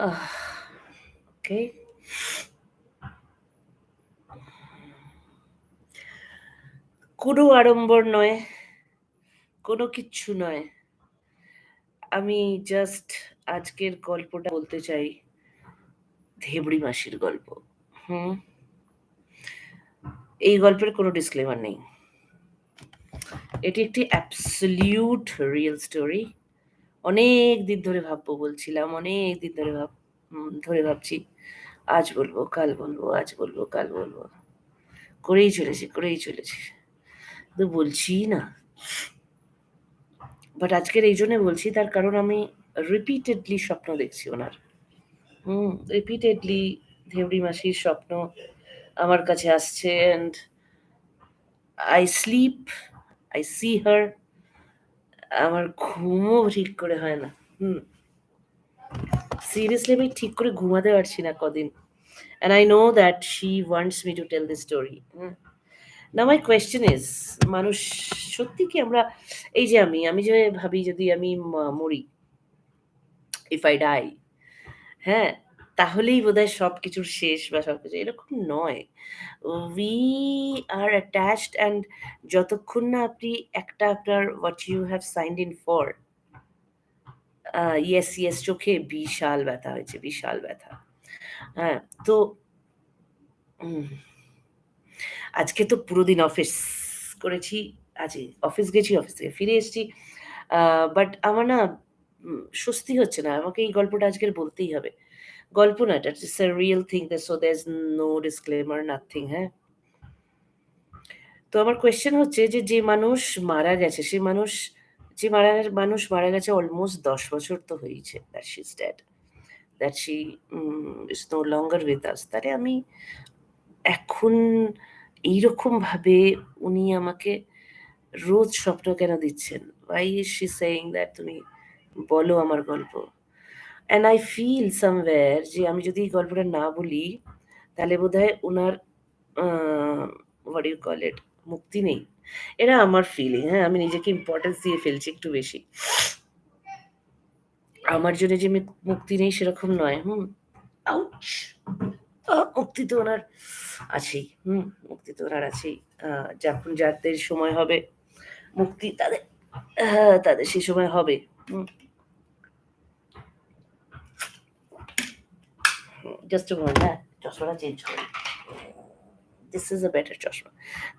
ওকে, কোনো আড়ম্বর নয়, কোনো কিচ্ছু নয়। আমি জাস্ট আজকের গল্পটা বলতে চাই ধেবড়ি মাসির গল্প। হুম, এই গল্পের কোনো ডিসক্লেমার নেই। এটি একটি অ্যাবসলিউট রিয়েল স্টোরি। অনেক দিন ধরে ভাববো বলছিলাম, অনেক দিন ধরে ধরে ভাবছি আজ বলবো, কাল বলবো, আজ বলবো, কাল বলবো, করেই চলেছি, তো বলছি না। বাট আজকের এই জন্য বলছি, তার কারণ আমি রিপিটেডলি স্বপ্ন দেখছি ওনার। রিপিটেডলি ধেবড়ি মাসির স্বপ্ন আমার কাছে আসছে, and I sleep, I see her. আমার ঘুমও ঠিক করে হয় না। সিরিয়াসলি আমি ঠিক করে ঘুমাতে পারছি না কদিন। And I know that she wants me to tell this story. Now my question is, মানুষ সত্যি কি আমরা, এই যে আমি যে ভাবি যদি আমি মরি, if I die, হ্যাঁ, তাহলেই বোধহয় সবকিছুর শেষ বা সবকিছু, এরকম নয়। উই আর অ্যাটাচড, অ্যান্ড যতক্ষণ না আপনি একটা আপনার what you have signed in for, yes yes, চোখে বিশাল ব্যথা হয়েছে, বিশাল ব্যথা। হ্যাঁ, তো আজকে তো পুরো দিন অফিস করেছি। আজ অফিস গেছি, অফিস থেকে ফিরে এসেছি। বাট আমার না স্বস্তি হচ্ছে না। আমাকে এই গল্পটা আজকের বলতেই হবে। গল্প না, এটা it's a real thing, so there is no disclaimer, nothing, হ্যাঁ? তো আমার কোয়েশ্চেন হচ্ছে যে, যে মানুষ মারা গেছে, সে মানুষ, যে মানুষ মারা গেছে অলমোস্ট ১০ বছর তো হয়েছে, that she is dead, that she is no longer with us. তাহলে আমি এখন এইরকমভাবে উনি আমাকে রোজ স্বপ্ন কেন দিচ্ছেন? Why is she saying that তুমি বলো আমার গল্প? And I feel somewhere যে আমি যদি এই গল্পটা না বলি, তাহলে বোধহয় উনার আ what do you call it? মুক্তি নেই। এটা আমার ফিলিং, হ্যাঁ? আমি নিজেকে ইম্পোর্টেন্স দিয়ে ফেলছি একটু বেশি। আমার জন্য যে মুক্তি নেই সেরকম নয়। আউচ! মুক্তি তো ওনার আছেই। মুক্তি তো ওনার আছেই। যখন যাদের সময় হবে মুক্তি, তাদের তাদের সে সময় হবে। জাস্ট a moment, হ্যাঁ? চশমাটা চেঞ্জ করি। দিস ইজ আ বেটার চশমা।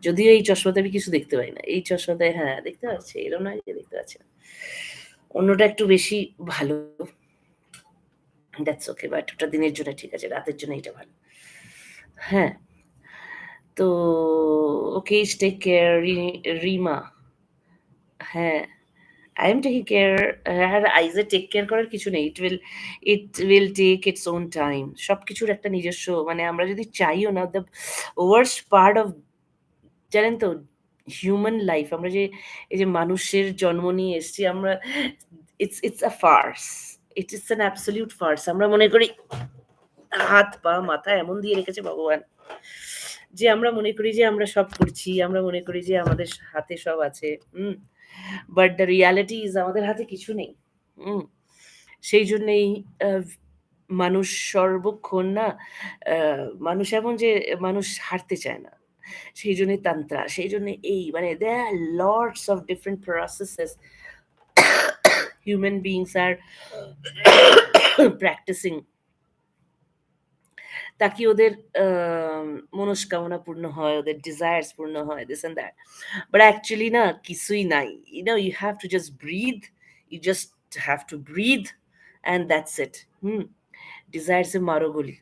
যদিও এই চশমাতে আমি কিছু দেখতে পাই না। এই চশমাতে হ্যাঁ, দেখতে পাচ্ছি। এরকম নয় যে দেখতে পাচ্ছি না। অন্যটা একটু বেশি ভালো। দ্যাটস ওকে, বাট ওটা দিনের জন্য ঠিক আছে। রাতের জন্য এটা ভালো। হ্যাঁ, তো ওকে, টেক কেয়ার রিমা। হ্যাঁ, I am taking care. আর আইজে টেক কেয়ার করার কিছু নেই। It will take its own time. সবকিছুর একটা নিজস্ব, মানে আমরা যদি চাইও না, দ্য ওয়ার্স্ট পার্ট অফ, জানেন তো, হিউম্যান লাইফ, আমরা যে এই যে মানুষের জন্ম নিয়ে এসেছি আমরা, it's a farce. It is an absolute farce. আমরা মনে করি হাত পা মাথা এমন দিয়ে রেখেছে ভগবান, যে আমরা মনে করি যে আমরা সব করছি, আমরা মনে করি যে আমাদের হাতে সব আছে। বাট দ্য রিয়ালিটি ইজ আমাদের হাতে কিছু নেই। হুম, সেই জন্যেই মানুষ সর্বক্ষণ না, মানুষ এমন যে মানুষ হারতে চায় না। সেই জন্যে তান্ত্রা, সেই জন্যে এই, মানে there are lots of different processes human beings are practicing, তাকি ওদের মনস্কামনা পূর্ণ হয়, ওদের ডিজায়ার্স পূর্ণ হয়, this and that. But actually না, কিছুই নাই। You know, you have to just breathe. You just have to breathe, and that's it. Desires এ মারো গুলি।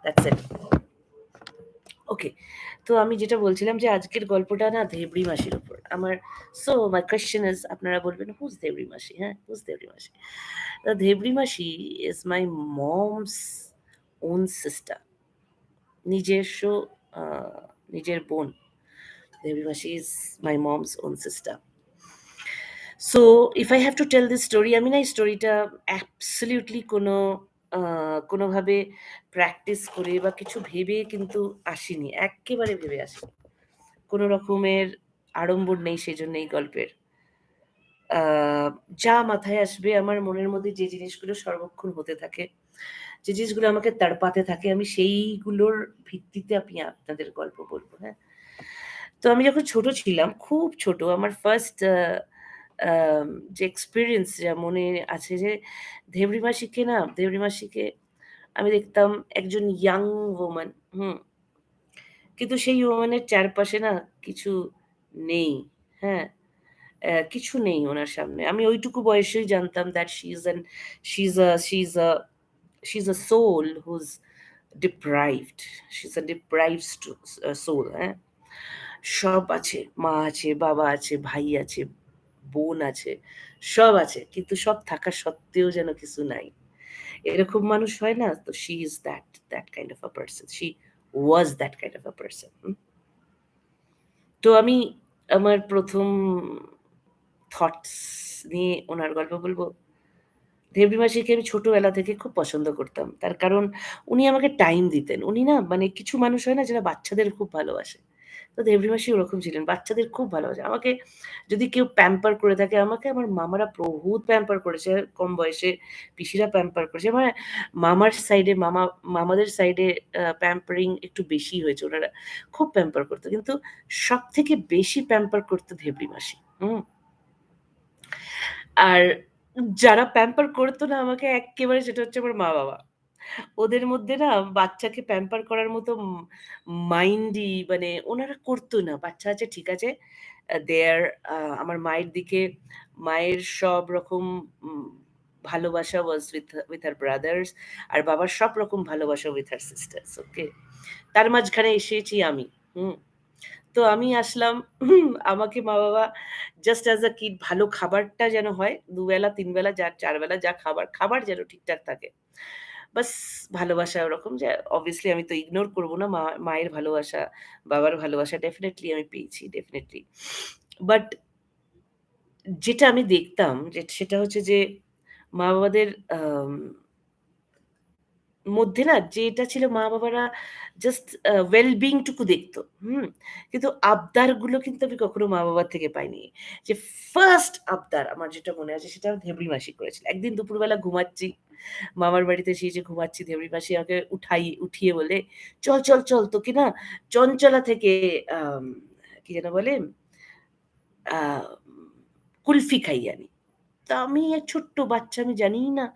That's it. ওকে, তো আমি যেটা বলছিলাম যে আজকের গল্পটা না ধেবড়ি মাসির উপর আমার। সো মাই কোয়েশ্চেন ইজ, আপনারা বলবেন হুজ ধেবড়ি মাসি? হ্যাঁ, হুজ ধেবড়ি মাসি? ধেবড়ি মাসি is my mom's own sister, নিজস্ব নিজের বোন। ধেবড়ি মাসি is my mom's own sister. So if I have to tell this story, আমি না এই স্টোরিটা অ্যাবসলিউটলি কোনোভাবে প্র্যাকটিস করে বা কিছু ভেবে কিন্তু আসিনি, এক্কেবারে ভেবে আসিনি। কোনো রকমের আড়ম্বর নেই সেজন্য এই গল্পের। যা মাথায় আসবে, আমার মনের মধ্যে যে জিনিসগুলো সর্বক্ষণ হতে থাকে, যে জিনিসগুলো আমাকে তাড়পাতে থাকে আমি সেইগুলোর ভিত্তিতে আমি আপনাদের গল্প বলব, হ্যাঁ? তো আমি যখন ছোট ছিলাম, খুব ছোট, আমার ফার্স্ট আম যে এক্সপেরিয়েন্স যা মনে আছে যে ধেবড়ি মাসিকে আমি দেখতাম একজন ইয়াং ওম্যান, হুম? কিন্তু সেই ওম্যানের চারপাশে না কিছু নেই, হ্যাঁ? কিছু নেই উনার সামনে। আমি ওইটুকু বয়সেই জানতাম that she's a she's a she's a soul who's deprived. She's a deprived soul, হ্যাঁ? সব আছে। মা আছে, বাবা আছে, ভাই আছে, বোন আছে, সব আছে। কিন্তু সব থাকা সত্ত্বেও যেন কিছু নাই। এরকম মানুষ হয় না? তো she is that kind of a person. She was that kind of a person, হুম? তো আমি আমার ১ম থটস নিয়ে উনার গল্প বলব। ধেবড়ি মাসিকে আমি ছোটবেলা থেকে খুব পছন্দ করতাম। তার কারণ উনি আমাকে টাইম দিতেন। উনি না মানে কিছু মানুষ হয় না যারা বাচ্চাদের খুব ভালোবাসে। তো ধেবড়ি মাসি ওরকম ছিলেন। বাচ্চাদের খুব ভালোবাসে। আমাকে যদি কেউ প্যাম্পার করে থাকে, আমাকে আমার মামারা বহুত প্যাম্পার করেছে কম বয়সে। পিসিরা প্যাম্পার করেছে। আমার মামার সাইডে মামাদের সাইডে প্যাম্পারিং একটু বেশি হয়েছে। উনারা খুব প্যাম্পার করত। কিন্তু সবথেকে বেশি প্যাম্পার করত ধেবড়ি মাসি। হুম? আর যারা প্যাম্পার করতো না আমাকে এক্কেবারে সেটা হচ্ছে আমার মা-বাবা। ওদের মধ্যে না বাচ্চাকে প্যাম্পার করার মতো মাইন্ডই মানে ওনারা করতো না। বাচ্চা আছে ঠিক আছে। দেয়ার আমার মায়ের দিকে মায়ের সব রকম উম ভালোবাসা was with her brothers আর বাবার সব রকম ভালোবাসা with her sisters, ওকে? তার মাঝখানে এসেছি আমি। হুম? তো আমি আসলাম আমাকে মা-বাবা জাস্ট অ্যাজ আ কিড ভালো খাবারটা যেন হয় ২ বেলা ৩ বেলা ৪ বেলা যা খাবার যেন ঠিকঠাক থাকে। বাস ভালোবাসা ওরকম যে obviously আমি তো ইগনোর করব না মায়ের ভালোবাসা, বাবার ভালোবাসা ডেফিনিটলি আমি পেয়েছি ডেফিনিটলি। বাট যেটা আমি দেখতাম যে সেটা হচ্ছে যে মা-বাবাদের মধ্যে না যেটা ছিল মা-বাবারা জাস্ট ওয়েল বিইং টুকু দেখতো। হুম? কিন্তু আবদারগুলো কিন্তু আমি কখনো মা-বাবার থেকে পাইনি। যে ফার্স্ট আবদার আমার যেটা মনে আছে সেটা ধেবড়ি মাসি করেছিল। একদিন দুপুরবেলা ঘুমাচ্ছি, মামার বাড়িতে সেই যে ঘুমাচ্ছি ধেবড়ি মাসি আমাকে উঠিয়ে বলে, চল তোকে না চঞ্চলা থেকে আম কি যেন বলে? আ কুলফি খাইয়ে আনি।" তা আমি এক ছোট্ট বাচ্চা আমি জানিই না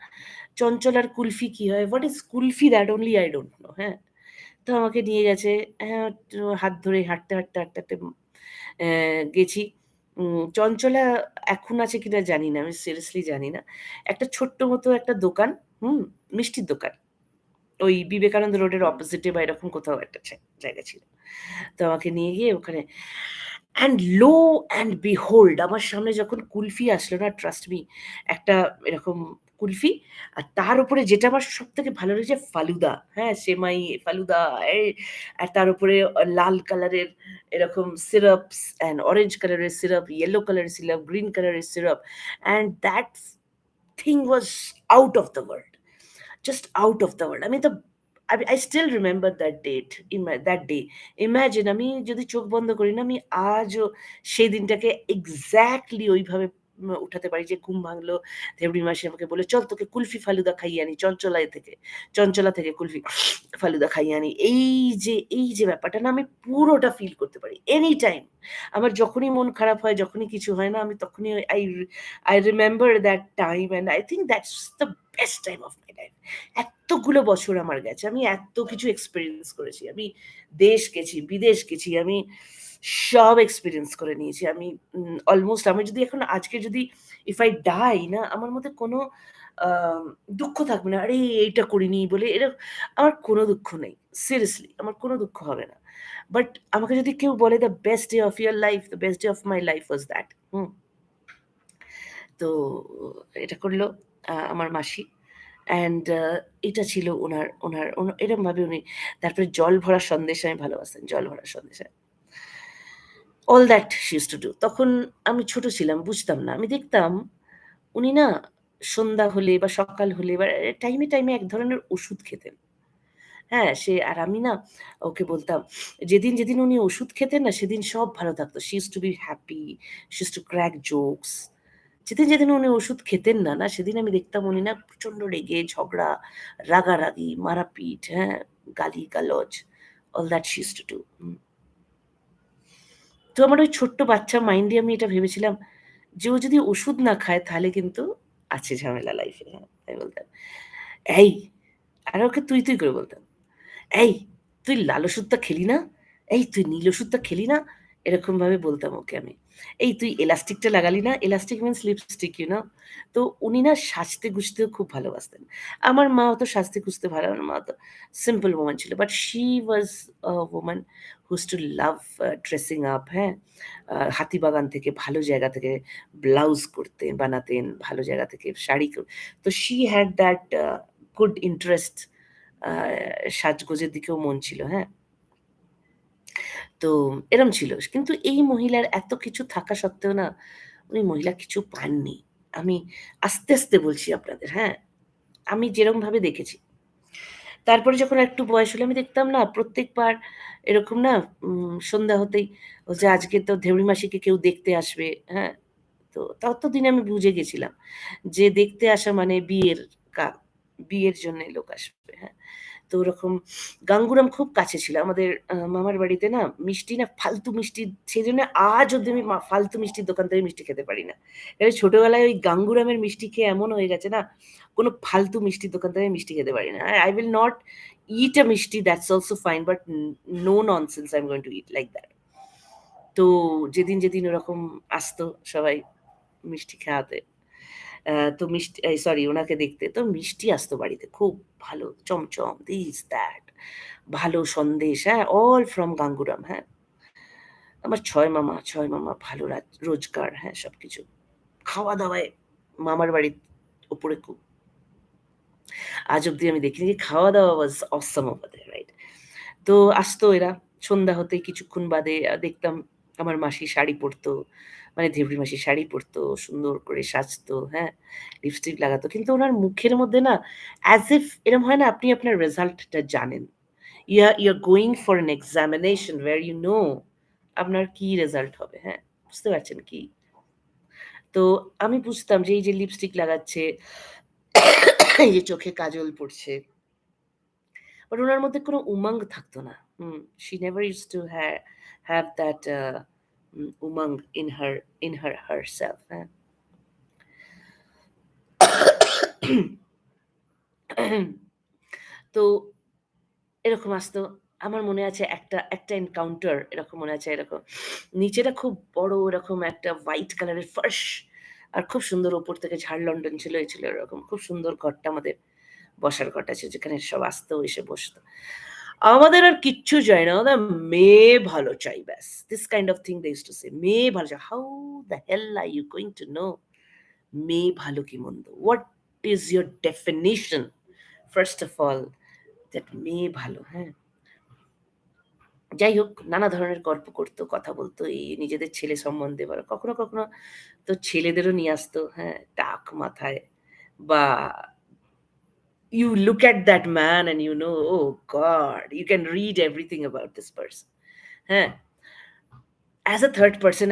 চঞ্চলার কুলফি কি হয়? What is kulfi? That only I don't know, হ্যাঁ? তো আমাকে নিয়ে গেছে। হ্যাঁ, হাত ধরে হাঁটতে গেছি। চঞ্চলা এখন আছে কিনা জানি না। আমি সিরিয়াসলি জানি না। একটা ছোট্ট মতো একটা দোকান, হুম? মিষ্টির দোকান। ওই বিবেকানন্দ রোডের অপোজিটে বা এরকম কোথাও একটা জায়গা ছিল। তো আমাকে নিয়ে গিয়ে ওখানে অ্যান্ড লো অ্যান্ড বিহোল্ড আমার সামনে যখন কুলফি আসলো না ট্রাস্ট মি একটা এরকম কুলফি আর তার উপরে যেটা আমার সবথেকে ভালো লেগেছে ফালুদা, হ্যাঁ? সেমাই, ফালুদা আর তার উপরে লাল কালারের এরকম সিরাপস অ্যান্ড অরেঞ্জ কালারের সিরাপ, ইয়েলো কালারের সিরাপ, গ্রিন কালারের syrup and that thing was out of the world. Just out of the world. I still remember that date in my that day. Imagine আমি যদি চোখ বন্ধ করি না আমি আজও সেই দিনটাকে এক্সাক্টলি ওইভাবে উঠাতে পারি যে ঘুম ভাঙলো, ধেবড়ি মাসি আমাকে বলল, "চল তোকে কুলফি ফালুদা খাইয়ে আনি চঞ্চলা থেকে কুলফি ফালুদা খাইয়ে আনি।" এই যে ব্যাপারটা না আমি পুরোটা ফিল করতে পারি। Any time. আমার যখনই মন খারাপ হয়, যখনই কিছু হয় না আমি তখনই I remember that time and I think that's the best time of my life. এতগুলো বছর আমার গেছে। আমি এত কিছু এক্সপেরিয়েন্স করেছি। আমি দেশ গেছি, বিদেশ গেছি। আমি সব এক্সপেরিয়েন্স করে নিয়েছি। আমি অলমোস্ট আমি যদি এখন আজকে যদি if I die না আমার মধ্যে কোনো আ দুঃখ থাকবে না। আরে এইটা করিনি বলে আমার কোনো দুঃখ নেই। সিরিয়াসলি আমার কোনো দুঃখ হবে না। বাট আমাকে যদি কেউ বলে the best day of your life, the best day of my life was that. হুম? তো এটা করল আমার মাসি। অ্যান্ড এটা ছিল উনার এরমভাবে উনি তারপরে জল ভরা সন্দেশ আমি ভালোবাসতেন। জল ভরা Sandesh. All that she used to do. তখন আমি ছোট ছিলাম, বুঝতাম না। আমি দেখতাম উনি না সন্ধ্যা হলে বা সকাল হলে বা টাইমে এক ধরনের ওষুধ খেতেন। হ্যাঁ? আর আমি না ওকে বলতাম যেদিন উনি ওষুধ খেতেন না সেদিন সব ভালো থাকতো। She used two be happy, she used two crack jokes. যেদিন, যেদিন উনি ওষুধ খেতেন না, সেদিন আমি দেখতাম উনি না প্রচণ্ড রেগে, ঝগড়া, রাগারাগি, মারাপিট, হ্যাঁ? গালি-গালজ, all that she used to do. তো আমার ওই ছোট্ট বাচ্চা মাইন্ডে আমি এটা ভেবেছিলাম যে ও যদি ওষুধ না খায় তাহলে কিন্তু আছে ঝামেলা লাইফে, হ্যাঁ? তাই বলতাম, "এই" আর ওকে তুই, তুই করে বলতাম। "এই তুই লাল ওষুধটা খেলি না? এই তুই নীল ওষুধটা খেলি না?" এরকমভাবে বলতাম ওকে আমি। "এই তুই এলাস্টিকটা লাগালি না?" Elastic means lipstick, you know? তো উনি না সাজতে-গুজতেও খুব ভালোবাসতেন। আমার মা অত সাজতে-গুজতে আমার মা তো সিম্পল ওম্যান ছিল। But she was a woman who used to love dressing up, হ্যাঁ? হাতিবাগান থেকে ভালো জায়গা থেকে ব্লাউজ করতেন, বানাতেন, ভালো জায়গা থেকে শাড়ি তো she had that good interest, আ সাজগোজের দিকেও মন ছিল, হ্যাঁ? তো এরম ছিল। কিন্তু এই মহিলার এত কিছু থাকা সত্ত্বেও না, উনি মহিলা কিছু পাননি। আমি আস্তে, আস্তে বলছি আপনাদের, হ্যাঁ? আমি যেরমভাবে দেখেছি। তারপরে যখন একটু বয়স হলো আমি দেখতাম না প্রত্যেকবার এরকম না সন্ধ্যা হতেই ও যে আজকে তো ধেবড়ি মাসিকে কেউ দেখতে আসবে, হ্যাঁ? তো ততদিনে আমি বুঝে গেছিলাম যে দেখতে আসা মানে কা বিয়ের জন্যে লোক আসবে, হ্যাঁ? তো ওরকম গাঙ্গুরাম খুব কাছে ছিল। আমাদের মামার বাড়িতে না মিষ্টি না ফালতু মিষ্টি সেজন্য আজ অব্দি আমি ফালতু মিষ্টির দোকান থেকে মিষ্টি খেতে পারি না। এবার ছোটবেলায় ওই গাঙ্গুরামের মিষ্টি খেয়ে এমন হয়ে গেছে না, কোনো ফালতু মিষ্টির দোকান থেকে মিষ্টি খেতে পারি না। I will not eat a মিষ্টি that's also fine but no nonsense I'm going to eat like that. তো যেদিন, যেদিন ওরকম আসতো সবাই মিষ্টি খাওয়াতে, তো মিষ্টি সরি উনাকে দেখতে। তো মিষ্টি আসতো বাড়িতে খুব ভালো চমচম, this that ভালো সন্দেশ, হ্যাঁ? all from গাঙ্গুরাম, হ্যাঁ? আমার ছয় মামা ভালো রোজগার, হ্যাঁ? সবকিছু। খাওয়া-দাওয়ায় মামার বাড়ির উপরে খুব। আজ অব্দি আমি দেখিনি যে খাওয়া-দাওয়া was awesome over there, right? তো আসতো এরা। সন্ধ্যা হতেই কিছুক্ষণ বাদে দেখতাম আমার মাসি শাড়ি পরতো। মানে ধেবড়ি মাসি শাড়ি পরতো, সুন্দর করে সাজতো, হ্যাঁ? লিপস্টিক লাগাতো। কিন্তু উনার মুখের মধ্যে না as if এরম হয় না আপনি আপনার রেজাল্টটা জানেন। You are going for an examination where you know আপনার কি রেজাল্ট হবে, হ্যাঁ? বুঝতে পারছেন কি? তো আমি বুঝতাম যে এই যে লিপস্টিক লাগাচ্ছে, এই যে চোখে কাজল পড়ছে, বাট উনার মধ্যে কোনো উমঙ্গ থাকতো না। She never used to have that Umang in her herself, হ্যাঁ? তো এরকম আসতো। আমার মনে আছে একটা এনকাউন্টার এরকম মনে আছে এরকম। নিচেটা খুব বড় এরকম একটা হোয়াইট কালারের ফার্শ আর খুব সুন্দর ওপর থেকে ঝাড় লণ্ঠন ছিল, এই ছিল এরকম। খুব সুন্দর ঘরটা আমাদের বসার ঘরটা ছিল যেখানে সব আসতো এসে বসতো। আমাদের আর কিচ্ছু চাই না। আমাদের মেয়ে ভালো চাই ব্যাস। This kind of thing they used to say. মেয়ে ভালো চাই। How the hell are you going to know মেয়ে ভালো কি মন্দ? What is your definition first of all that মেয়ে ভালো, হ্যাঁ? যাই হোক নানা ধরনের গল্প করত, কথা বলত এই নিজেদের ছেলে সম্বন্ধে বলো। কখনো, কখনো তো ছেলেদেরও নিয়ে আসতো, হ্যাঁ? টাক মাথায় বা you look at that man and you know, oh God, you can read everything about this person. হ্যাঁ? as a third person,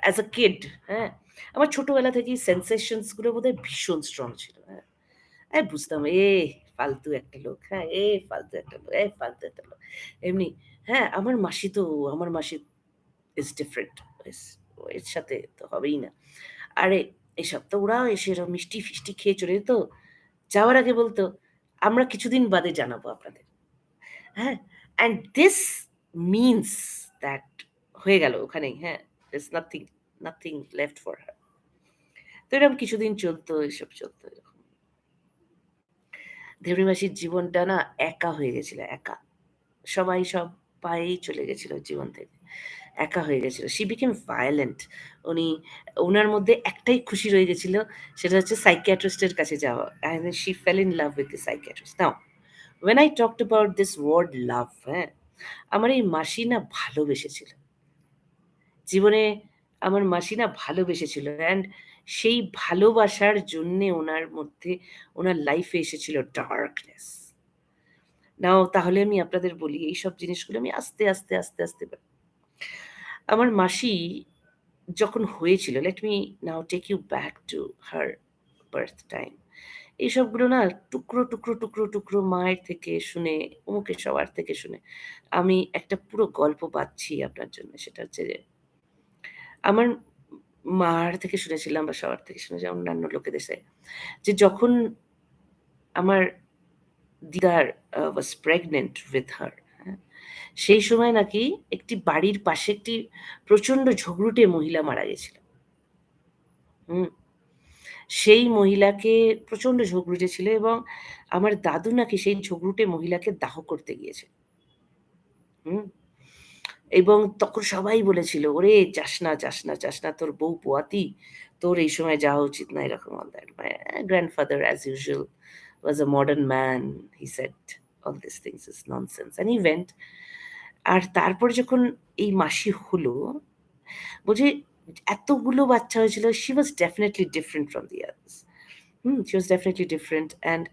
as a kid, হ্যাঁ? আমার ছোটবেলা থেকেই sensations গুলো বোধহয় ভীষণ স্ট্রং ছিল, হ্যাঁ? আমি বুঝতাম ফালতু একটা লোক, হ্যাঁ? ফালতু একটা লোক, ফালতু একটা লোক। এমনি, হ্যাঁ? আমার মাসি is different. এর সাথে তো হবেই না। আরে এসব তো ওরাও এসে এরকম মিষ্টি-ফিষ্টি খেয়ে চলে যেত। যাওয়ার আগে বলত, "আমরা কিছুদিন বাদে জানাবো আপনাদের।" হ্যাঁ? অ্যান্ড দিস মিনস দ্যাট হয়ে গেল ওখানেই, হ্যাঁ? there's nothing left for her. তো এরকম কিছুদিন চলতো, এসব চলতো এরকম। ধেবড়ি মাসির জীবনটা না একা হয়ে গেছিল, একা। সবাই সব পায়েই চলে গেছিল জীবন থেকে। একা হয়ে গেছিল। She became violent. উনি উনার মধ্যে একটাই খুশি রয়ে গেছিল, সেটা হচ্ছে সাইকিয়াট্রিস্ট এর কাছে যাওয়া। And then she fell in love with the psychiatrist. Now, when I talked about this word love, হ্যাঁ? আমার এই মাসি না ভালোবেসেছিল। জীবনে আমার মাসি না ভালোবেসেছিল অ্যান্ড সেই ভালোবাসার জন্যে উনার মধ্যে উনার লাইফে এসেছিল ডার্কনেস। নাও তাহলে আমি আপনাদের বলি এইসব জিনিসগুলো আমি আস্তে, আস্তে, আস্তে, আস্তে আমার মাসি যখন হয়েছিল, let me now take you back to her birth time. এইসবগুলো না টুকরো, টুকরো, টুকরো, টুকরো মায়ের থেকে শুনে, অমুকের সবার থেকে শুনে আমি একটা পুরো গল্প পাচ্ছি আপনার জন্য। সেটা হচ্ছে যে আমার মার থেকে শুনেছিলাম বা সবার থেকে শুনেছি অন্যান্য লোকেদের থেকে, যে যখন আমার দিদার was pregnant with her, হ্যাঁ? সেই সময় নাকি একটি বাড়ির পাশে একটি প্রচণ্ড ঝগড়ুটে মহিলা মারা গেছিল। হুম? সেই মহিলাকে প্রচণ্ড ঝগড়ুটে ছিল এবং আমার দাদু নাকি সেই ঝগড়ুটে মহিলাকে দাহ করতে গিয়েছে। হুম? এবং তখন সবাই বলেছিল, "ওরে যাস না, যাস না, যাস না, তোর বউ পোয়াতি, তোর এই সময় যাওয়া উচিত না", এরকম all that. My grandfather as usual was a modern man. He said all these things is nonsense and he went. আর তারপরে যখন এই মাসি হলো, বলছে এতগুলো বাচ্চা হয়েছিল, she was definitely different from the others. she was definitely different and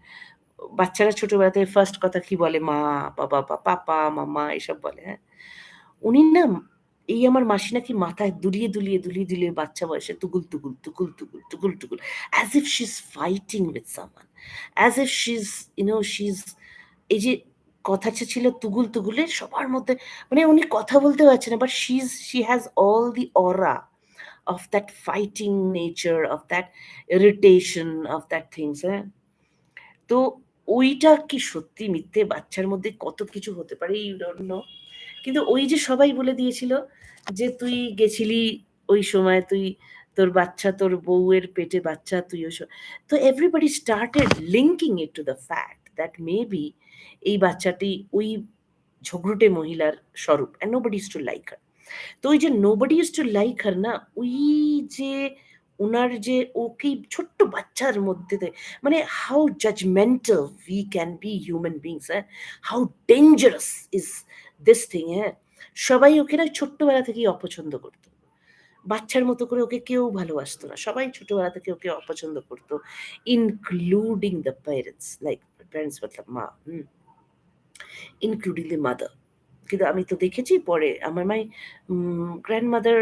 বাচ্চারা ছোটবেলা থেকে ফার্স্ট কথা কি বলে? মা, বাবা বা পাপা, মাম্মা এসব বলে, হ্যাঁ? উনি না এই আমার মাসি নাকি মাথায় দুলিয়ে, দুলিয়ে, দুলিয়ে, দুলিয়ে বাচ্চা বয়সে তুগুল, তুগুল, তুগুল, তুগুল, তুগুল, তুগুল, as if she's fighting with someone, as if she's, she's এই যে কথাটা ছিল তুগুল, তুগুলের সবার মধ্যে, মানে উনি কথা বলতে পারছেন না, but she has all the aura of that fighting nature, of that irritation, of that things, হ্যাঁ? তো ওইটা কি সত্যি মিথ্যে বাচ্চার মধ্যে কত কিছু হতে পারে, you don't know. কিন্তু ওই যে সবাই বলে দিয়েছিল যে, "তুই গেছিলি ওই সময়, তুই তোর বাচ্চা, তোর বউয়ের পেটে বাচ্চা, তুই ওই তো everybody started linking it to the fact that maybe এই বাচ্চাটি ওই ঝগড়ুটে মহিলার স্বরূপ and nobody used to like her. তো ওই যে nobody used to like her না, ওই যে উনার যে ওকে ছোট্ট বাচ্চার মধ্যে মানে how judgmental we can be human beings, হ্যাঁ? How dangerous is this thing, হ্যাঁ? সবাই ওকে না ছোট্টবেলা থেকেই অপছন্দ করত। বাচ্চার মতো করে ওকে কেউ ভালোবাসত না। সবাই ছোটবেলা থেকে ওকে অপছন্দ করত, including the parents, like parents মতলব মা, ইনক্লুডিং দ্য মাদার। কিন্তু আমি তো দেখেছি পরে আমার grandmother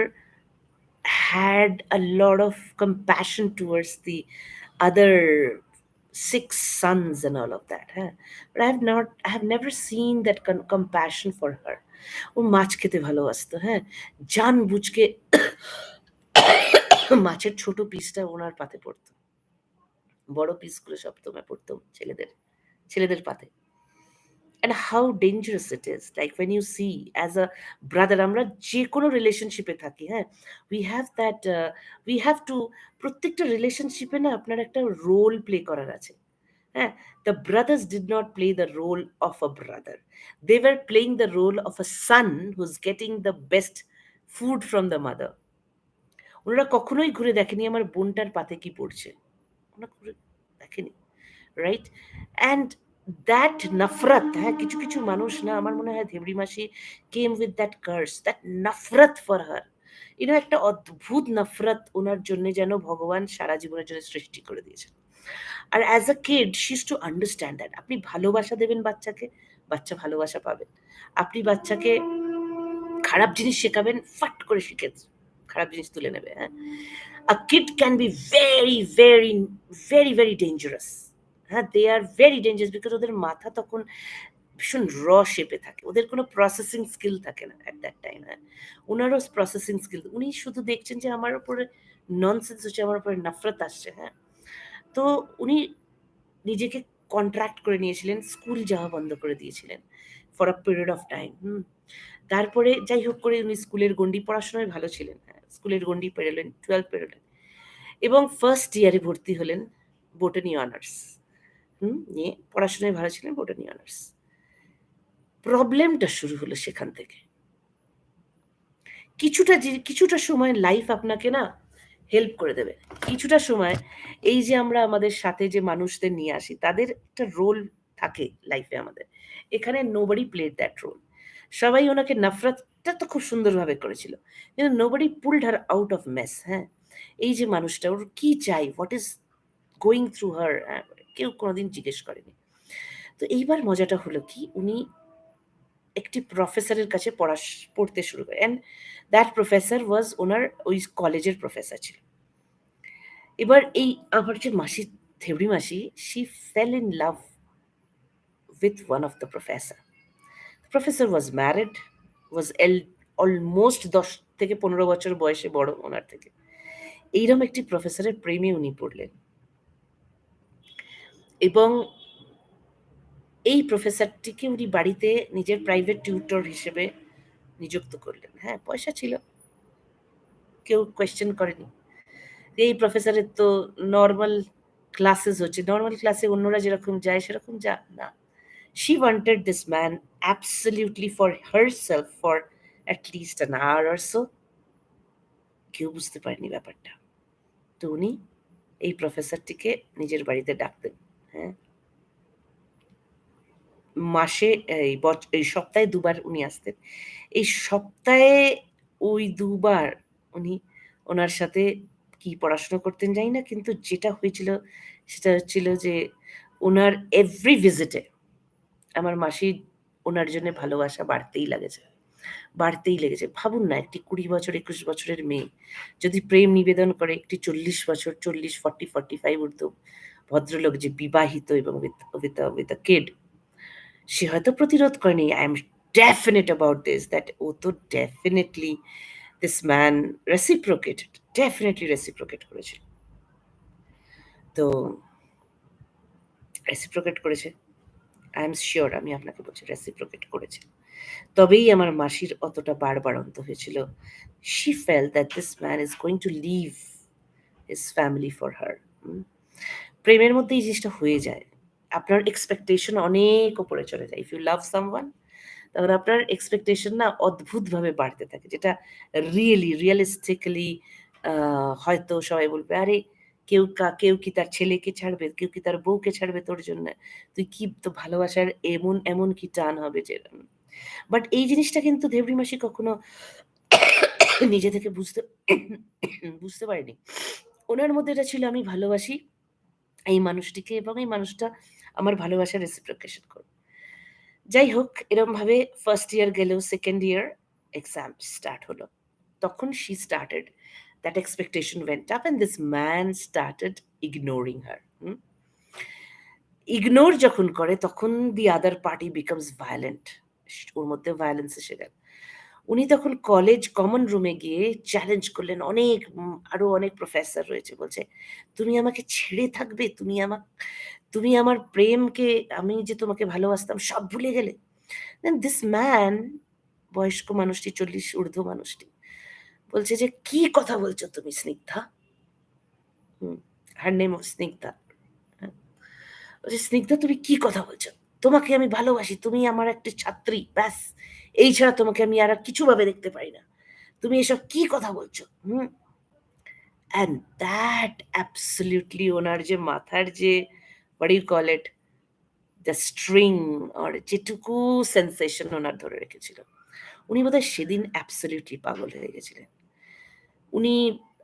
had a lot of compassion towards the other 6 sons and all of that, হ্যাঁ? But I have never seen that compassion for her. ও মাছ খেতে ভালোবাসতো, হ্যাঁ? জানবুঝকে মাছের ছোট পিসটা ওনার পাতে পড়তো। বড় পিসগুলো সব তোমায় পড়তো ছেলেদের পাতে। And how dangerous it is, like when you see as a brother, আমরা যে কোনো রিলেশনশিপে থাকি, হ্যাঁ, we have that we have to, প্রত্যেকটা রিলেশনশিপে না আপনার একটা রোল প্লে করার আছে, হ্যাঁ? The brothers did not play the role of a brother, they were playing the role of a son who's getting the best food from the mother. ওনারা কখনোই ঘুরে দেখেনি আমার বোনটার পাতে কি পড়ছে, ওনারা ঘুরে দেখেনি, রাইট? অ্যান্ড দ্যাট নফরত, হ্যাঁ, কিছু কিছু মানুষ না, আমার মনে হয় ধেবড়ি মাসি came with that curse, that নফরত ফর হার, একটা অদ্ভুত নফরত ওনার জন্য যেন ভগবান সারা জীবনের জন্য সৃষ্টি করে দিয়েছেন। আর as a kid she used to understand that আপনি ভালোবাসা দেবেন বাচ্চাকে, বাচ্চা ভালোবাসা পাবেন। আপনি বাচ্চাকে খারাপ জিনিস শেখাবেন, ফাট করে শিখে খারাপ জিনিস তুলে নেবে, হ্যাঁ? A kid can be very, very, very, very dangerous. হ্যাঁ, they are very dangerous because ওদের মাথা তখন ভীষণ শেপে থাকে। ওদের কোনো প্রসেসিং স্কিল থাকে না at that time, হ্যাঁ? উনারও প্রসেসিং স্কিল, উনি শুধু দেখছেন যে আমার উপরে ননসেন্স হচ্ছে, আমার উপরে নফরত আসছে, হ্যাঁ? তো উনি নিজেকে কন্ট্রাক্ট করে নিয়েছিলেন, স্কুল যাওয়া বন্ধ করে দিয়েছিলেন for a period of time, তারপরে যাই হোক করে উনি স্কুলের গণ্ডি, পড়াশোনায় ভালো ছিলেন, হ্যাঁ? স্কুলের গণ্ডি পেরোলেন, 12 পেরোলেন এবং ফার্স্ট ইয়ারে ভর্তি হলেন বোটানি অনার্স। নিয়ে পড়াশোনায় ভালো ছিলেন, বোটানি অনার্স। প্রবলেমটা শুরু হলো সেখান থেকে। কিছুটা সময় লাইফ আপনাকে না হেল্প করে দেবে। কিছুটা সময় এই যে আমরা আমাদের সাথে যে মানুষদের নিয়ে আসি, তাদের একটা রোল থাকে লাইফে আমাদের। এখানে নোবডি প্লেড দ্যাট রোল। সবাই ওনাকে নফরতটা তো খুব সুন্দরভাবে করেছিল। কিন্তু nobody pulled her out of mess, হ্যাঁ? এই যে মানুষটা, ওর কি চাই? What is going through her, কেউ কোনোদিন জিজ্ঞেস করেনি। তো এইবার মজাটা হলো কি, উনি একটি প্রফেসরের কাছে পড়তে শুরু করেন। অ্যান্ড দ্যাট প্রফেসর ওয়াজ ওনার ওই কলেজের প্রফেসর ছিল। এবার এই আমার যে মাসি, ধেবড়ি মাসি, she fail in love with one of the professor. Professor was married, was almost 10 থেকে 15 বছর বয়সে বড় ওনার থেকে। এইরকম একটি প্রফেসরের প্রেমে উনি পড়লেন এবং এই প্রফেসরটিকে উনি বাড়িতে নিজের প্রাইভেট টিউটর হিসেবে নিযুক্ত করলেন। হ্যাঁ, পয়সা ছিল, কেউ কোয়েশ্চেন করেনি। এই প্রফেসরের তো নর্মাল ক্লাসেস হচ্ছে, নর্মাল ক্লাসে অন্যরা যেরকম যায় সেরকম যা না। She wanted this man absolutely for herself for at least an hour or so. কেউ বুঝতে পারেনি ব্যাপারটা। তো উনি এই প্রফেসরটিকে নিজের বাড়িতে ডাকতেন। হ্যাঁ, মাসে এই সপ্তাহে 2 বার উনি আসতেন। এই সপ্তাহে ওই 2 বার উনি ওনার সাথে কি পড়াশোনা করতেন জানি না, কিন্তু যেটা হয়েছিল সেটা হচ্ছিল যে ওনার এভরি ভিজিটে আমার মাসির ওনার জন্য ভালোবাসা বাড়তেই লেগেছে। ভাবুন না, একটি 20 বছর 21 বছরের মেয়ে যদি প্রেম নিবেদন করে একটি 40 বছর, 40, 45 ঊর্ধ্ব ভদ্রলোক যে বিবাহিত এবং উইথ আ কিড, সে হয়তো প্রতিরোধ করেনি। I am definite about this that ও তো ডেফিনিটলি দিস ম্যান রেসিপ্রোকেট করেছে। তো রেসিপ্রোকেট করেছে, আই এম শিওর, আমি আপনাকে বলছি রেসিপ্রোকেট করেছে। তবেই আমার মাসির অতটা বাড়বাড়ন্ত হয়েছিল। She felt that this man is going to leave his family for her. প্রেমের মধ্যে এই জিনিসটা হয়ে যায়। আপনার এক্সপেকটেশন অনেক উপরে চলে যায়। ইফ ইউ লাভ সামওয়ান, তখন আপনার এক্সপেকটেশন না অদ্ভুতভাবে বাড়তে থাকে। যেটা রিয়ালিস্টিক্যালি হয়তো সবাই বলবে, "আরে কেউ কি তার ছেলেকে ছাড়বে? কেউ কি তার বউকে ছাড়বে তোর জন্যে? তুই কি তো ভালোবাসার এমন কি টান হবে যে।" বাট এই জিনিসটা কিন্তু ধেবড়ি মাসি কখনো নিজে থেকে বুঝতে পারেনি। ওনার মধ্যে এটা ছিল, আমি ভালোবাসি এই মানুষটিকে এবং এই মানুষটা আমার ভালোবাসার রেসিপ্রোকেশন করবে। যাই হোক, এরমভাবে ফার্স্ট ইয়ার গেল, সেকেন্ড ইয়ার এক্সাম স্টার্ট হলো। তখন she started, that expectation went up and this man started ignoring her. Ignore যখন করে তখন the other party becomes violent. ওর মধ্যে ভায়োলেন্স এসে গেল। উনি তখন কলেজ কমন রুমে গিয়ে চ্যালেঞ্জ করলেন, আরো অনেক প্রফেসর রয়েছে, বলছে, "তুমি আমাকে ছেড়ে থাকবে? তুমি আমার প্রেমকে, আমি যে তোমাকে ভালোবাসতাম সব ভুলে গেলে?" দেন দিস ম্যান, বয়স্ক মানুষটি, 40 ঊর্ধ্ব মানুষটি বলছে যে, "কি কথা বলছো তুমি স্নিগ্ধা?" Her name Snigdha. হ্যাঁ, বলছে, "স্নিগ্ধা তুমি কি কথা বলছো? তোমাকে আমি ভালোবাসি, তুমি আমার একটি ছাত্রী, ব্যাস। এই ছাড়া তোমাকে আমি আর কিছু ভাবে দেখতে পারি না। তুমি এসব কি কথা বলছো?" অ্যান্ড দ্যাট অ্যাবসলিউটলি ওনার যে মাথার যে what you call it, the string or যেটুকু সেন্সেশন ওনার ধরে রেখেছিল, উনি বোধহয় সেদিন অ্যাবসলিউটলি পাগল হয়ে গেছিলেন। উনি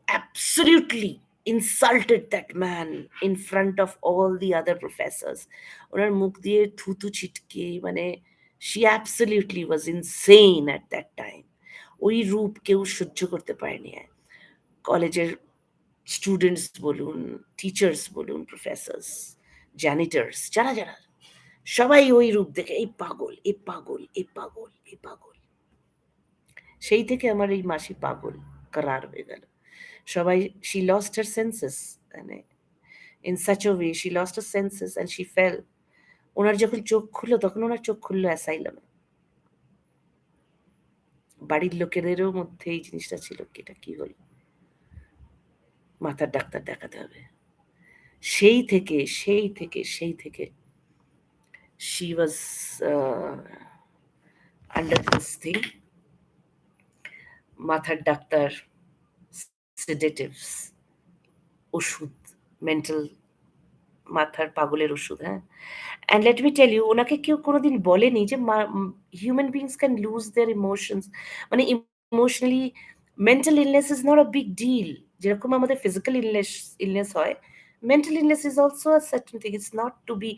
absolutely insulted that man in front of all the other professors. ওনার মুখ দিয়ে থুতু ছিটকে, মানে she absolutely was insane at that time. ওই রূপ কেউ সহ্য করতে পারেনি। কলেজের স্টুডেন্টস বলুন, টিচার্স বলুন, প্রফেসর্স, জ্যানিটার্স, যারা সবাই ওই রূপ দেখে, এই পাগল, এ পাগল, এ পাগল, এ পাগল। সেই থেকে আমার এই মাসি পাগল করার হয়ে গেল। সবাই, she lost her senses, মানে in such a way she lost her senses and she fell. ওনার যখন চোখ খুললো তখন ওনার চোখ খুললো অ্যাসাইলামে। বাড়ির লোকেদেরও মধ্যে এই জিনিসটা ছিল, এটা কি হলো, মাথার ডাক্তার দেখাতে হবে। সেই থেকে she was under this thing, মাথার ডাক্তার, সেডেটিভস, ওষুধ, মেন্টাল, মাথার পাগলের ওষুধ। হ্যাঁ, and let me tell you, ওনাকে কেউ কোনোদিন বলেনি যে human beings can lose their emotions, মানে emotionally mental illness is not a big deal. যেরকম আমাদের ফিজিক্যাল ইলনেস হয়, mental illness is also a certain thing. It's not to be,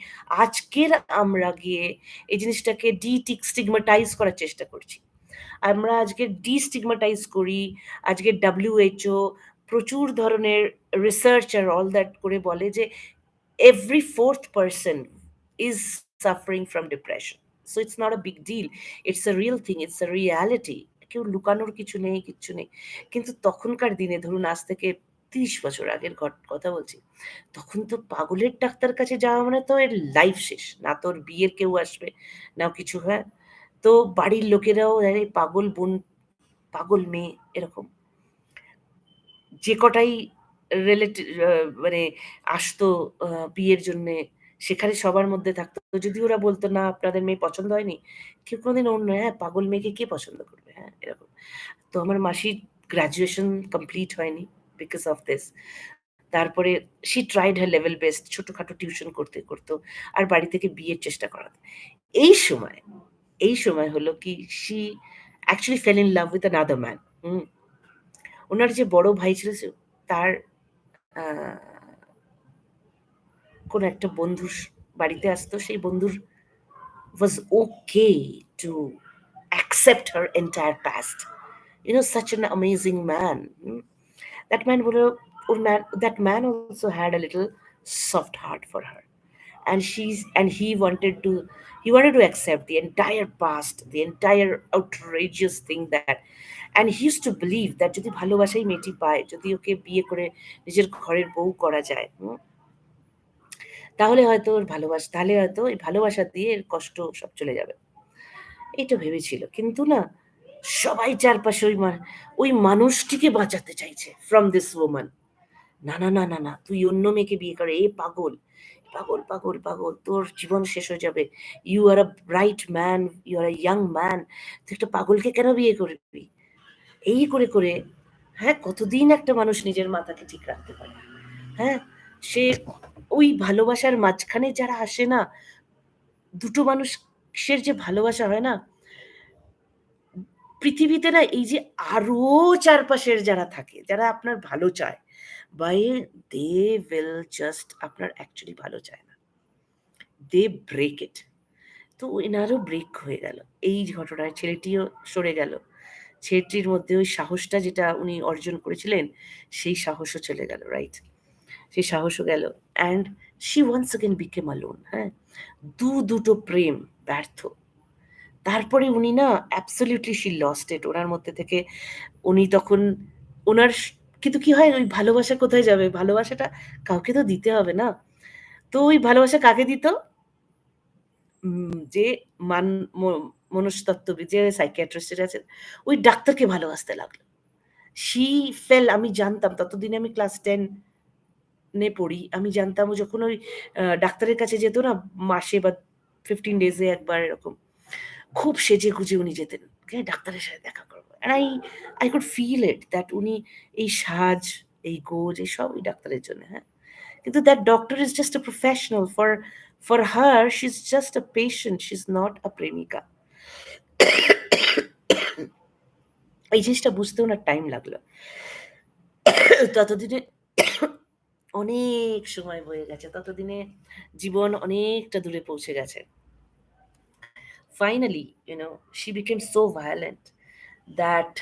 আজকের আমরা গিয়ে এই জিনিসটাকে স্টিগমাটাইজ করার চেষ্টা করছি। আমরা আজকে ডিস্টিগমাটাইজ করি। আজকে WHO প্রচুর ধরনের রিসার্চ আর অল দ্যাট করে বলে যে every fourth person is suffering from depression. So it's not a big deal. It's a real thing. It's a reality. কেউ লুকানোর কিছু নেই, কিচ্ছু নেই। কিন্তু তখনকার দিনে ধরুন আজ থেকে ৩০ বছর আগের কথা বলছি। তখন তো পাগলের ডাক্তার কাছে যাওয়া মানে তো এর লাইফ শেষ। না তোর বিয়ের কেউ আসবে, না কিছু, হ্যাঁ? তো বাড়ির লোকেরাও আরে পাগল বোন, পাগল মেয়ে এরকম। যে কটাই মানে আসতো বিয়ের জন্যে, সেখানে সবার মধ্যে থাকতো। যদি ওরা বলতো, "না, আপনাদের মেয়ে পছন্দ হয়নি।" কেউ কোনোদিন অন্য, "হ্যাঁ, পাগল মেয়েকে কে পছন্দ করবে?" হ্যাঁ, এরকম। তো আমার মাসির গ্র্যাজুয়েশন কমপ্লিট হয়নি বিকজ অফ দিস। তারপরে she tried her level best ছোটখাটো টিউশন করত। আর বাড়ি থেকে বিয়ের চেষ্টা করাতো। এই সময়, এই সময় হলো কি she actually fell in love with another man. হুম? উনার যে বড় ভাই ছিল তার আ কোনো একটা বন্ধুর বাড়িতে আসতো। সেই বন্ধুর was okay to accept her entire past. You know, such an amazing man. That man would have, that man also had a little soft heart for her. And he wanted to accept the entire past, the entire outrageous thing that, and he used to believe that যদি ভালোবাসাই মেয়েটি পায়, যদি ওকে বিয়ে করে নিজের ঘরের বউ করা যায়, তাহলে হয়তো এই ভালোবাসা দিয়ে এর কষ্ট সব চলে যাবে। এটা ভেবেছিল। কিন্তু না, সবাই চারপাশে ওই মানুষটিকে বাঁচাতে চাইছে from this woman. না, না, না, না, না, তুই অন্য মেয়েকে বিয়ে করে, এ পাগল, পাগল, পাগল, পাগল, তোর জীবন শেষ হয়ে যাবে। You are a bright man, you are a young man. তুই একটা পাগলকে কেন বিয়ে করবি? এই করে, হ্যাঁ, কতদিন একটা মানুষ নিজের মাথাকে ঠিক রাখতে পারে? হ্যাঁ? সে ওই ভালোবাসার মাঝখানে যারা আসে না, দুটো মানুষের যে ভালোবাসা হয় না, পৃথিবীতে না এই যে আরো চারপাশের যারা থাকে, যারা আপনার ভালো চায়, বাই দে উইল জাস্ট আপনার অ্যাকচুয়ালি ভালো চায় না। দে ব্রেক ইট। তো এনারও ব্রেক হয়ে গেল। এই ঘটনায় ছেলেটিও সরে গেল। ছেলেটির মধ্যে ওই সাহসটা যেটা উনি অর্জন করেছিলেন, সেই সাহসও চলে গেল, রাইট? সেই সাহসও গেল। And she once again became alone, হ্যাঁ? দুটো প্রেম ব্যর্থ। তারপরে উনি না অ্যাবসোলিউটলি শি লস্ট ইট। ওনার মধ্যে থেকে উনি তখন উনার কিন্তু কি হয়, ওই ভালোবাসা কোথায় যাবে? ভালোবাসাটা কাউকে তো দিতে হবে না? তো ওই ভালোবাসা কাকে দিত? যে মান ম মনস্তত্ত্ববিদ, যে সাইকিয়াট্রিস্ট আছেন, ওই ডাক্তারকে ভালোবাসতে লাগলো। শি আমি জানতাম ততদিনে আমি ক্লাস 10 পড়ি। আমি জানতাম ও যখন ওই ডাক্তারের কাছে যেত না মাসে বা 15 ডেজ এ একবার এরকম, খুব সেজেগুজে উনি যেতেন। ডাক্তারের সাথে দেখা করব। And I could feel it that উনি এই সাজ, এই গোজ এইসব ওই ডাক্তারের জন্য, হ্যাঁ? কিন্তু that doctor is just a professional. For her, she's just a patient. She's not a প্রেমিকা। এই জিনিসটা বুঝতে ওনার টাইম লাগলো। ততদিনে অনেক সময় বয়ে গেছে। ততদিনে জীবন অনেকটা দূরে পৌঁছে গেছে। Finally, she became so violent that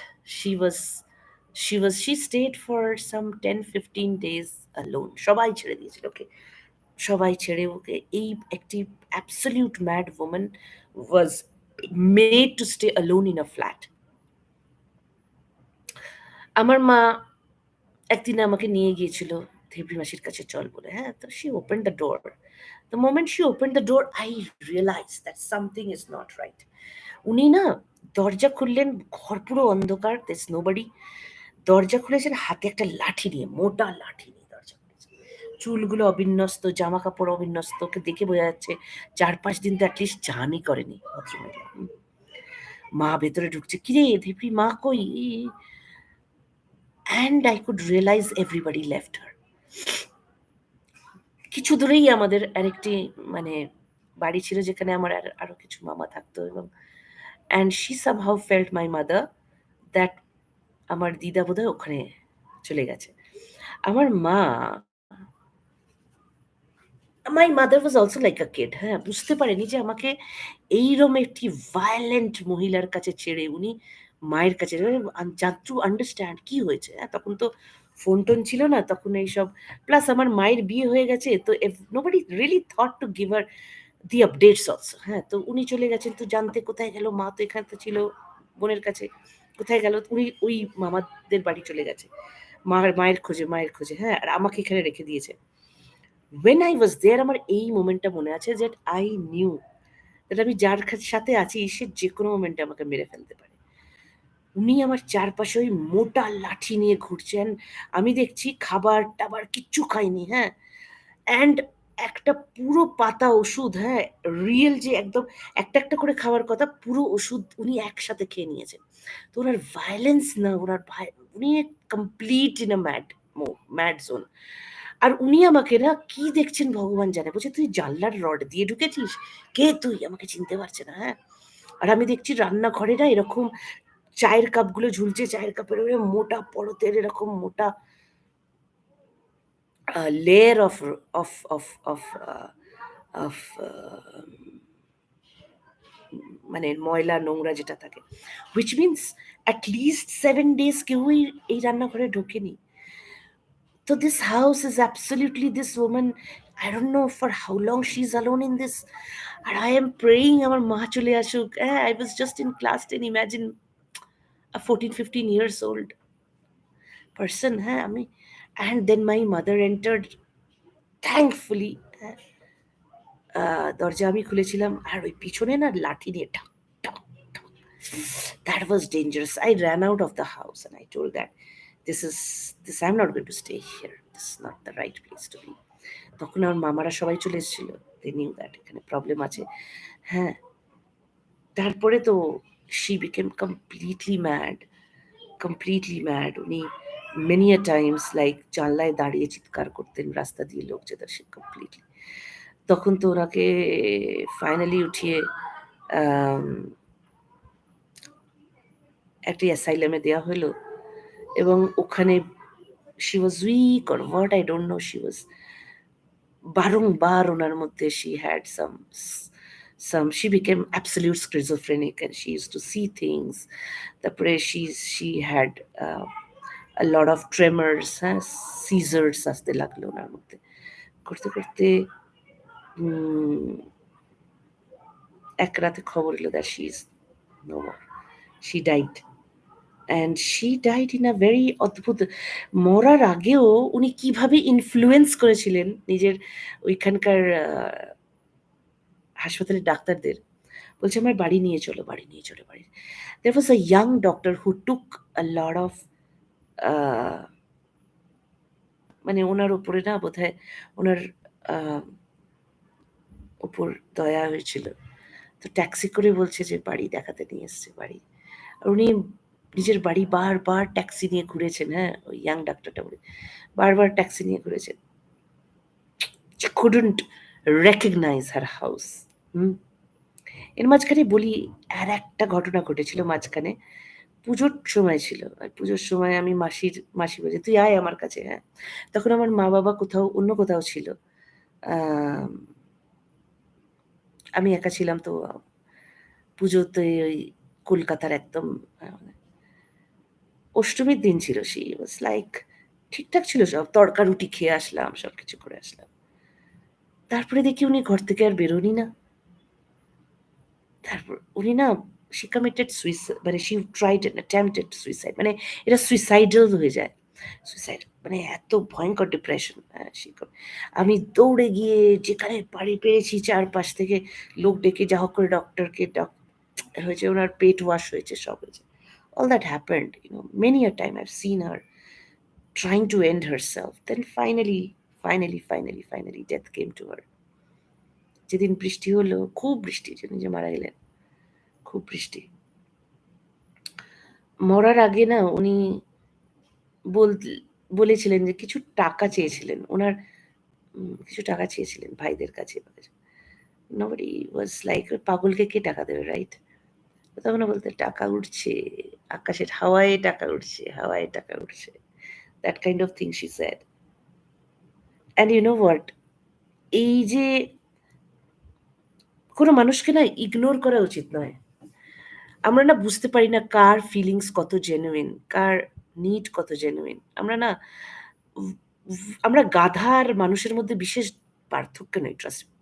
she stayed for some 10-15 days alone. সবাই ছেড়ে দিয়েছিল ওকে। সবাই ছেড়ে ওকে, এই একটি absolute mad woman was made to stay alone in a flat. আমার মা একদিন আমাকে নিয়ে গিয়েছিল ধেবরি মাসির কাছে চল বলে, হ্যাঁ? তো she opened the door. The moment she opened the door, I realized that something is not right. উনি না দরজা খুললেন, ঘর পুরো অন্ধকার, there's nobody. দরজা খুলেছেন হাতে একটা লাঠি নিয়ে, মোটা লাঠি নিয়ে দরজা খুলেছেন। চুলগুলো অবিন্যস্ত, জামাকাপড় অবিন্যস্ত, ওকে দেখে বোঝা যাচ্ছে ৪-৫ দিন তো অ্যাটলিস্ট চানই করেনি ভদ্রমহিলা। মা ভেতরে ঢুকছে, "কিরে ধেবরি, মা কই?" And I could realize everybody left her. কিছু দূরেই আমাদের আরেকটি মানে বাড়ি ছিল যেখানে আমার আরো কিছু মামা থাকতো, এবং and she somehow felt my mother that আমার দিদা বোধহয় ওখানে চলে গেছে। আমার মা my mother was also like a kid, হ্যাঁ? বুঝতে পারেনি যে আমাকে এইরকম একটি ভায়োলেন্ট মহিলার কাছে ছেড়ে উনি মায়ের কাছে টু আন্ডারস্ট্যান্ড কি হয়েছে, হ্যাঁ? তখন তো ফোন-টোন ছিল না, তখন এইসব প্লাস আমার মায়ের বিয়ে হয়ে গেছে তো nobody really thought to give her the updates also, হ্যাঁ? তো উনি চলে গেছেন তো জানতে কোথায় গেল? মা তো এখানে তো ছিল বোনের কাছে। কোথায় গেল? উনি ওই মামাদের বাড়ি চলে গেছে। মায়ের খোঁজে, হ্যাঁ? আর আমাকে এখানে রেখে দিয়েছে। when I was there আমার এই মোমেন্টটা মনে আছে that I knew that আমি যার সাথে আছি সে যেকোনো মোমেন্টে আমাকে মেরে ফেলতে পারে। উনি আমার চারপাশে ওই মোটা লাঠি নিয়ে ঘুরছেন। আমি দেখছি খাবার-টাবার কিচ্ছু খাইনি, হ্যাঁ? অ্যান্ড একটা পুরো পাতা ওষুধ, হ্যাঁ? রিয়েল যে একদম একটা করে খাওয়ার কথা পুরো ওষুধ উনি একসাথে খেয়ে নিয়েছেন। তো উনার ভায়োলেন্স না উনার উনি complete in a mad zone. আর উনি আমাকে না কি দেখছেন ভগবান জানে। বলছে, "তুই জানলার রড দিয়ে ঢুকেছিস? কে তুই?" আমাকে চিনতে পারছে না, হ্যাঁ? আর আমি দেখছি রান্নাঘরে না এরকম চায়ের কাপগুলো ঝুলছে, চায়ের কাপের উপরে মোটা পরতের এরকম মোটা layer of of of a of a মানে ময়লা নোংরা যেটা থাকে। which means at least 7 days কেউই এই রান্নাঘরে ঢোকেনি। So this house is absolutely this woman. I don't know for how long she's alone in this. And I am praying আমার মা চলে আসুক। I was just in class 10. Imagine a 14, 15 years old person. হ্যাঁ আমি and then my mother entered thankfully. দরজা আমি খুলেছিলাম আর ওই পিছনে না লাঠি দিয়ে ঠাক ঠাক ঠাক। That was dangerous. I ran out of the house and I told that I'm not going to stay here. This is not the right place to be. তখন আমার মামারা সবাই চলে এসেছিল। They knew that এখানে প্রবলেম আছে। হ্যাঁ, তারপরে তো she became completely mad. উনি many a times like জানলায় দাঁড়িয়ে চিৎকার করতেন রাস্তা দিয়ে লোক যেত সে completely। তখন তো ওনাকে ফাইনালি উঠিয়ে আম একটি অ্যাসাইলামে দেওয়া হলো এবং ওখানে she was weak or what I don't know, she was বারংবার ওনার মধ্যে she had some she became absolute schizophrenic and she used to see things. তারপরে she had a lot of tremors, হ্যাঁ? seizures আসতে লাগলো ওনার মধ্যে। করতে উম এক রাতে খবর এলো that she is no more. She died. And she died in a very অদ্ভুত মরার আগেও উনি কিভাবে ইনফ্লুয়েন্স করেছিলেন নিজের ওইখানকার হাসপাতালের ডাক্তারদের। বলছে, "আমায় বাড়ি নিয়ে চলো, বাড়ি নিয়ে চলো, বাড়ি।" There was a young doctor who took a lot of আ মানে উনার উপরে না বোধহয় উনার আ উপর দয়া হয়েছিল। তো ট্যাক্সি করে বলছে যে বাড়ি দেখাতে নিয়ে এসছে বাড়ি। আর উনি নিজের বাড়ি বারবার ট্যাক্সি নিয়ে ঘুরেছেন, হ্যাঁ? ওই ইয়াং ডাক্তারটা বলে। বারবার ট্যাক্সি নিয়ে ঘুরেছেন। She couldn't recognize her house. হুম? এর মাঝখানে বলি আরেকটা ঘটনা ঘটেছিল মাঝখানে। পুজোর সময় ছিল। আর পুজোর সময় আমি মাসি বলছে, "তুই আয় আমার কাছে।" হ্যাঁ? তখন আমার মা-বাবা অন্য কোথাও ছিল। আম আমি একা ছিলাম তো পুজোতে ওই কলকাতার একদম আ অষ্টমীর দিন ছিল। She was like ঠিকঠাক ছিল সব। তড়কা রুটি খেয়ে আসলাম, সবকিছু করে আসলাম। তারপরে দেখি উনি ঘর থেকে আর বেরোনই না। তারপর উনি না she committed মানে she tried and attempted suicide মানে এটা suicidal হয়ে যায়। মানে এত ভয়ঙ্কর ডিপ্রেশন আমি দৌড়ে গিয়ে যেখানে পেরেছি চারপাশ থেকে লোক ডেকে যা হোক করে ডক্টরকে হয়েছে ওনার পেট ওয়াশ হয়েছে, সব হয়েছে। All that happened, many a time I've seen her trying to end herself. Then finally death came to her. যেদিন বৃষ্টি হলো, খুব বৃষ্টি যেদিন যে মারা গেলেন। খুব বৃষ্টি। মরার আগে না উনি বল বলেছিলেন যে কিছু টাকা চেয়েছিলেন। উনার কিছু টাকা চেয়েছিলেন ভাইদের কাছে। Nobody was like পাগলকে কে টাকা দেবে, রাইট? তখন বলতেন টাকা উঠছে, আকাশের হাওয়ায় টাকা উঠছে, হাওয়ায় টাকা উঠছে। That kind of thing she said. And you know what? এই যে কোনো মানুষকে না ইগনোর করা উচিত নয়। আমরা না বুঝতে পারি না কার ফিলিংস কত জেনুইন, কার নিড কত জেনুইন। আমরা না উভ উভ আমরা গাধা আর মানুষের মধ্যে বিশেষ পার্থক্য নেই, ট্রাস্ট মি।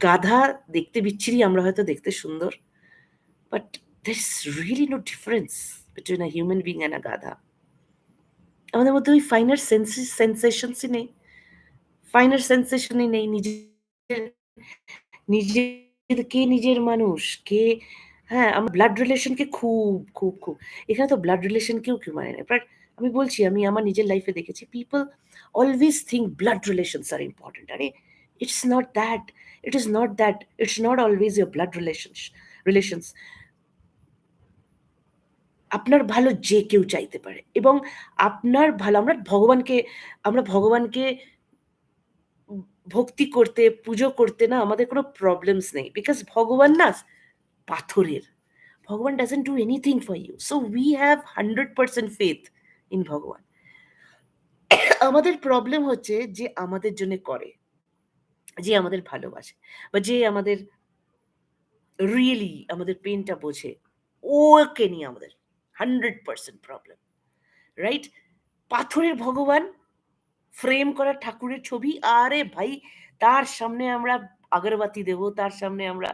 গাধা দেখতে বিচ্ছিরি, আমরা হয়তো দেখতে সুন্দর। But there is really no difference between a human being and a গাধা। আমাদের মধ্যে ওই ফাইনার সেন্সেশনসই নেই। ফাইনার সেন্সেশনই নেই। নিজের নিজের কে নিজের মানুষ, কে হ্যাঁ, আমার ব্লাড রিলেশনকে খুব এখানে তো ব্লাড রিলেশনকেও কেউ মানে না। বাট আমি বলছি, আমি আমার নিজের লাইফে দেখেছি people always think blood relations are important. আরে it's not that, it is not that, it's not always your blood relations. আপনার ভালো যে কেউ চাইতে পারে এবং আপনার ভালো আমরা ভগবানকে উম ভক্তি করতে, পুজো করতে না আমাদের কোনো প্রবলেমস নেই। বিকজ ভগবান না পাথরের। ভগবান doesn't do anything for you. So we have 100% faith in ভগবান। আমাদের প্রবলেম হচ্ছে যে আমাদের জন্যে করে, যে আমাদের ভালোবাসে বা যে আমাদের রিয়েলি আমাদের পেইনটা বোঝে, ওকে নিয়ে আমাদের 100% প্রবলেম। রাইট? পাথরের ভগবান, ফ্রেম করা ঠাকুরের ছবি, আরে ভাই তার সামনে আমরা আগরবাতি দেব, তার সামনে আমরা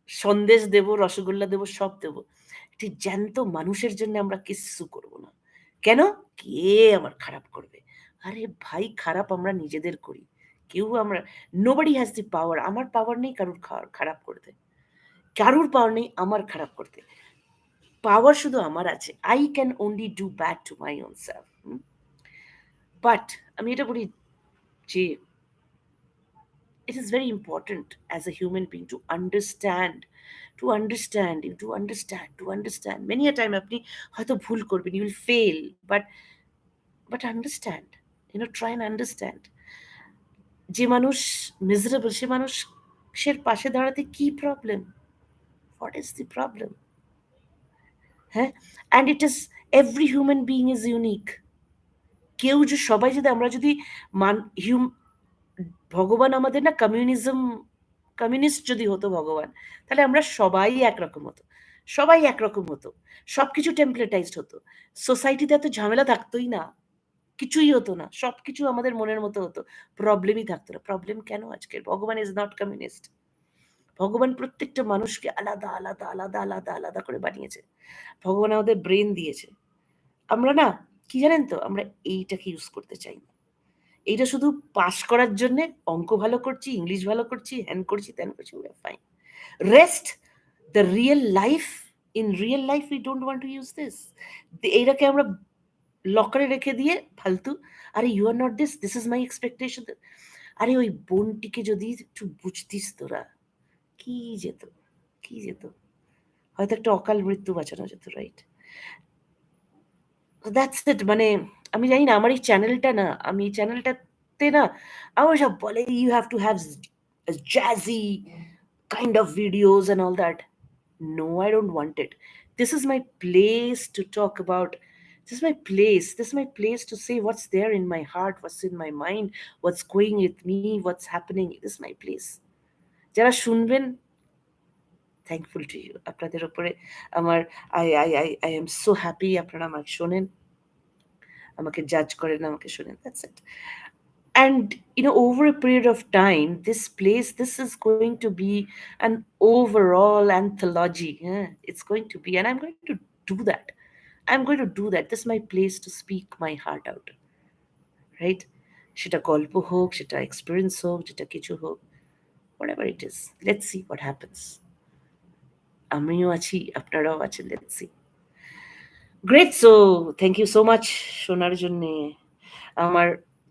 সন্দেশ দেব, রসগোল্লা দেব, সব দেব। একটি জ্যান্ত মানুষের জন্য আমরা কিচ্ছু করব না। কেন? কে আমার খারাপ করবে? আরে ভাই খারাপ আমরা নিজেদের করি। কেউ আমরা nobody has the power, আমার পাওয়ার নেই কারুর খারাপ করতে। কারুর পাওয়ার নেই আমার খারাপ করতে। পাওয়ার শুধু আমার আছে। I can only do bad to my own self। But আমি এটা বলি যে it is very important as a human being to understand, to understand many a time আপনি হয়তো ভুল করবেন, you will fail, but understand, try and understand। যে মানুষ miserable সে মানুষের পাশে দাঁড়াতে কি problem? What is the problem? হ্যাঁ? And it is every human being is unique। সবাই যদি আমরা যদি মান হিউম ভগবান আমাদের না কমিউনিস্ট যদি হতো ভগবান, তাহলে আমরা সবাই একরকম হতো। সবাই একরকম হতো। সবকিছু টেমপ্লেটাইজড হতো। সোসাইটিতে এত ঝামেলা থাকতই না। কিছুই হতো না। সবকিছু আমাদের মনের মতো হতো। প্রবলেমই থাকতো না। প্রবলেম কেন আজকের? ভগবান ইস নট কমিউনিস্ট। ভগবান প্রত্যেকটা মানুষকে আলাদা করে বানিয়েছে। ভগবান আমাদের ব্রেইন দিয়েছে। আমরা না কি জানেন তো? আমরা এইটাকে ইউজ করতে চাই না। এইটা শুধু পাস করার জন্যে অঙ্ক ভালো করছি, ইংলিশ ভালো করছি, হ্যান করছি, ত্যান করছি, we are fine। Rest the Real life, in Real life we don't want to use this। এইটাকে আমরা লকারে রেখে দিয়ে ফালতু, আরে you are not this, this is my expectation. আরে ওই বোনটিকে যদি একটু বুঝতিস তোরা, কি যেত, কি যেত? হয়তো একটা অকাল মৃত্যু বাঁচানো যেত, রাইট? That's it. মানে আমি জানি না আমার এই চ্যানেলটা না, আমি এই চ্যানেলটাতে না আমার সব বলে you have to have jazzy kind of videos and all that. No, I don't want it. This is my place to talk about, this is my place, this is my place to say what's there in my heart, what's in my mind, what's going with me, what's happening, this is my place। যারা শুনবেন, thankful to you. আপনাদের উপরে আমার I am so happy আপনারা আমাকে শোনেন, আমাকে জাজ করেন, আমাকে শোনেন। That's it। And over a period of time, this is going to be an overall anthology। Yeah, it's going to be, and I'm going to do that। I'm going to do that। This is my place to speak my heart out, right? সেটা গল্প হোক, সেটা experience হোক, যেটা কিছু হোক, whatever it is, let's see what happens। আমিও আছি, আপনারাও আছেন, let's see। Great. So thank you so much শোনার জন্যে। আমার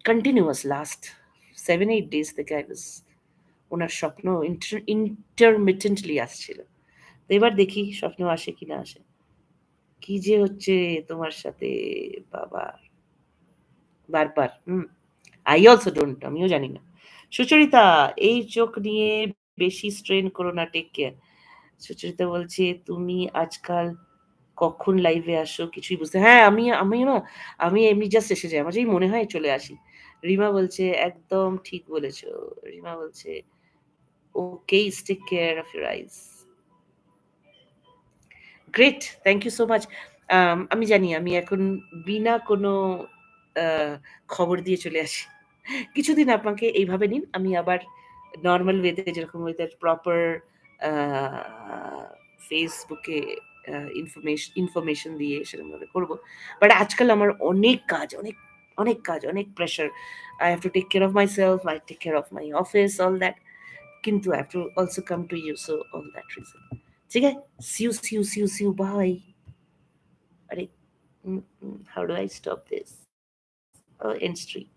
কন্টিনিউয়াস লাস্ট 7-8 ডেজ থেকে ওনার স্বপ্ন ইন্টারমিটেন্টলি আসছিল। তো এবার দেখি স্বপ্ন আসে কি না আসে। কি যে হচ্ছে তোমার সাথে বাবা, বারবার। আই অলসো ডোন্ট, আমিও জানি না। সুচরিতা, এই চোখ নিয়ে বেশি স্ট্রেন করো না, টেক কেয়ার। সুচরিতা বলছে তুমি আজকাল কখন লাইভে আসো কিছুই বুঝতে, হ্যাঁ আমি না, আমি এমনি জাস্ট এসে যাই, আমার যেই মনে হয় চলে আসি। রিমা বলছে একদম ঠিক বলেছো। রিমা বলছে okay, take care of your eyes. Great, thank you so much. আমি জানি আমি এখন বিনা কোনো খবর দিয়ে চলে আসি। কিছুদিন আপনাকে এইভাবে নিন, আমি আবার নর্মাল ওয়েতে যেরকম ওয়েতে প্রপার ফেসবুকে ইনফরমেশন দিয়ে সেরকমভাবে করবো। বাট আজকাল আমার অনেক কাজ, অনেক অনেক কাজ, অনেক pressure. I have to take care of myself, I take care of my office, all that. কিন্তু I have to also come to you, so all that reason. ঠিক আছে, see you, bye. আরে, how do I stop this? Oh, end stream.